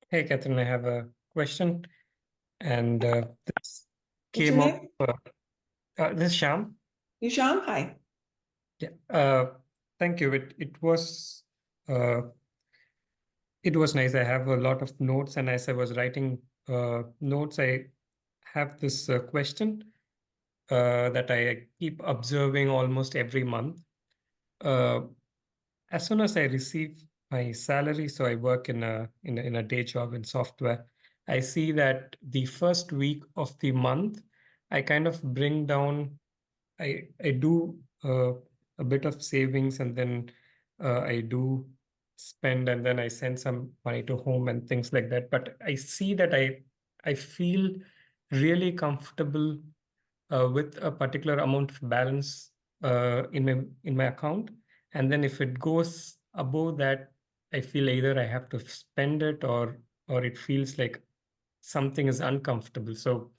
Hey, Catherine, I have a question, and this What's your came name? up. This is Sham. Yusham? Hi. Yeah. Thank you. Uh, it was nice. I have a lot of notes, and as I was writing notes, I have this question that I keep observing almost every month. Uh, as soon as I receive my salary, so I work in a day job in software. I see that the first week of the month, I kind of bring down. I do a bit of savings, and then I do spend, and then I send some money to home and things like that. But I see that I feel really comfortable with a particular amount of balance in my account. And then if it goes above that, I feel either I have to spend it, or it feels like something is uncomfortable. So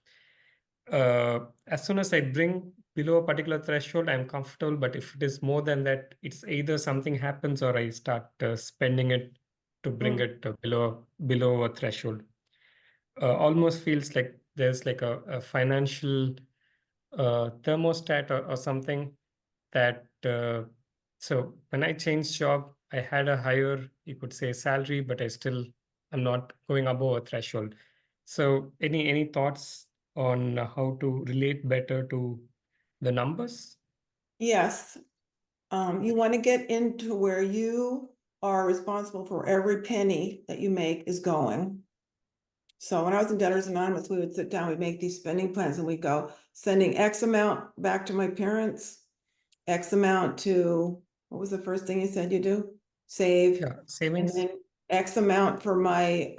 as soon as I bring below a particular threshold, I'm comfortable. But if it is more than that, it's either something happens or I start spending it to bring Mm. it below a threshold. Almost feels like there's like a financial thermostat or something that. So when I changed job, I had a higher, you could say, salary, but I'm not going above a threshold. So any thoughts on how to relate better to the numbers? Yes. You want to get into where you are responsible for every penny that you make is going. So when I was in Debtors Anonymous, we would sit down, we'd make these spending plans and we'd go sending X amount back to my parents, X amount to, what was the first thing you said you do? Save. Yeah, And savings. then X amount for my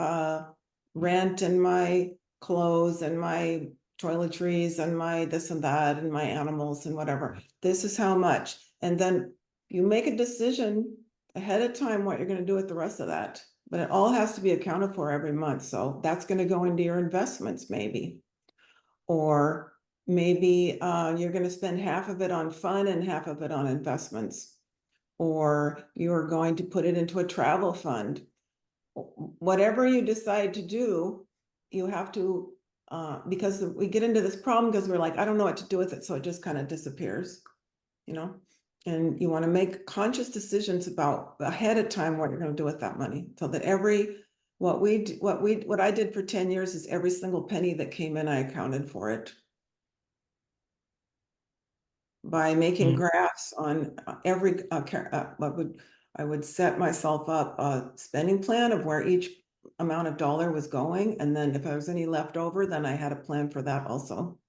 rent and my clothes and my toiletries and my this and that and my animals and whatever. This is how much. And then you make a decision ahead of time what you're going to do with the rest of that. But it all has to be accounted for every month. So that's going to go into your investments, maybe. Or maybe you're going to spend half of it on fun and half of it on investments. Or you're going to put it into a travel fund. Whatever you decide to do, you have to, because we get into this problem because we're like, I don't know what to do with it. So it just kind of disappears, you know? And you want to make conscious decisions about ahead of time what you're going to do with that money. So that what I did for 10 years is every single penny that came in, I accounted for it by making Mm, graphs on every I would set myself up a spending plan of where each amount of dollar was going, and then if there was any left over, then I had a plan for that also.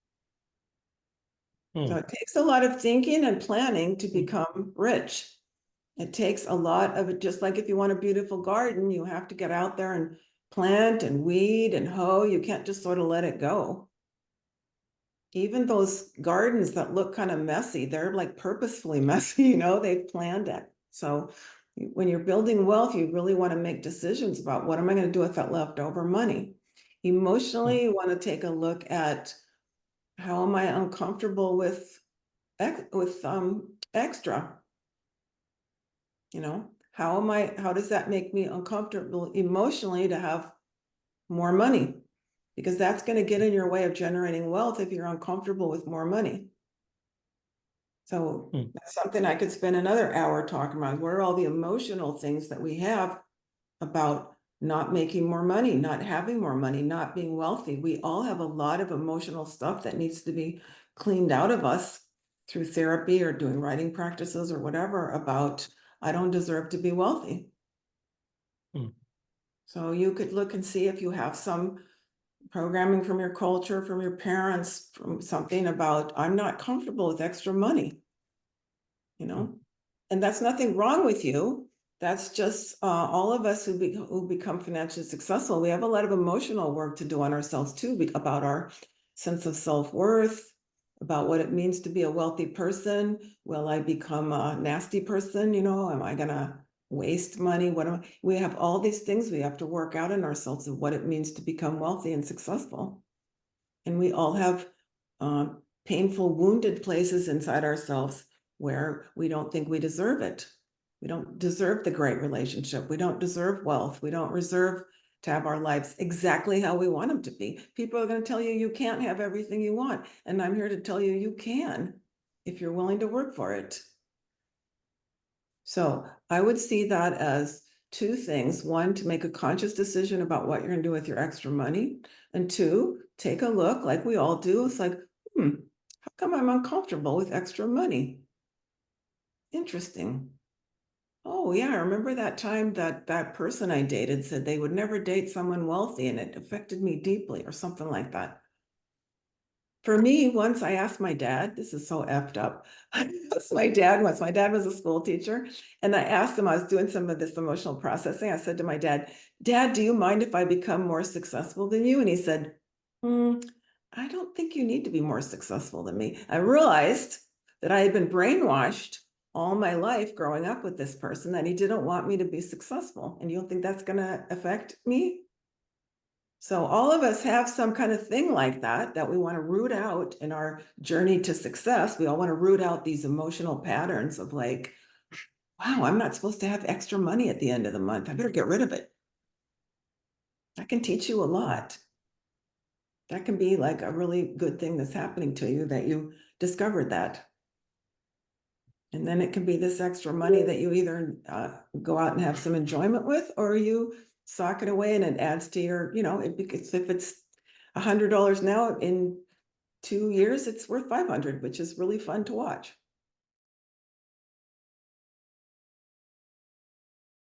So mm, it takes a lot of thinking and planning to become rich. It takes a lot of it, just like if you want a beautiful garden, you have to get out there and plant and weed and hoe. You can't just sort of let it go. Even those gardens that look kind of messy, they're like purposefully messy, they've planned it. So when you're building wealth, you really want to make decisions about what am I going to do with that leftover money. mm, Emotionally, you want to take a look at how am I uncomfortable with extra, how does that make me uncomfortable emotionally to have more money? Because that's going to get in your way of generating wealth if you're uncomfortable with more money. So mm, that's something I could spend another hour talking about. What are all the emotional things that we have about not making more money, not having more money, not being wealthy? We all have a lot of emotional stuff that needs to be cleaned out of us through therapy or doing writing practices or whatever about, I don't deserve to be wealthy. mm, So you could look and see if you have some programming from your culture, from your parents, from something about, I'm not comfortable with extra money. mm, And that's nothing wrong with you. That's just all of us who become financially successful. We have a lot of emotional work to do on ourselves too, about our sense of self-worth, about what it means to be a wealthy person. Will I become a nasty person? Am I gonna waste money? We have all these things we have to work out in ourselves of what it means to become wealthy and successful. And we all have painful, wounded places inside ourselves where we don't think we deserve it. We don't deserve the great relationship. We don't deserve wealth. We don't to have our lives exactly how we want them to be. People are going to tell you you can't have everything you want. And I'm here to tell you you can if you're willing to work for it. So I would see that as two things. One, to make a conscious decision about what you're going to do with your extra money. And two, take a look like we all do. It's like, how come I'm uncomfortable with extra money? Interesting. Oh yeah, I remember that time that person I dated said they would never date someone wealthy, and it affected me deeply, or something like that. For me, once I asked my dad, this is so effed up. I asked my dad once, my dad was a school teacher, and I asked him, I was doing some of this emotional processing. I said to my dad, Dad, do you mind if I become more successful than you? And he said, I don't think you need to be more successful than me. I realized that I had been brainwashed all my life growing up with this person that he didn't want me to be successful. And you don't think that's going to affect me? So all of us have some kind of thing like that we want to root out in our journey to success. We all want to root out these emotional patterns of like, wow, I'm not supposed to have extra money at the end of the month. I better get rid of it. That can teach you a lot. That can be like a really good thing that's happening to you, that you discovered that. And then it can be this extra money that you either go out and have some enjoyment with, or you sock it away and it adds to your, if it's $100 now, in 2 years, it's worth 500, which is really fun to watch.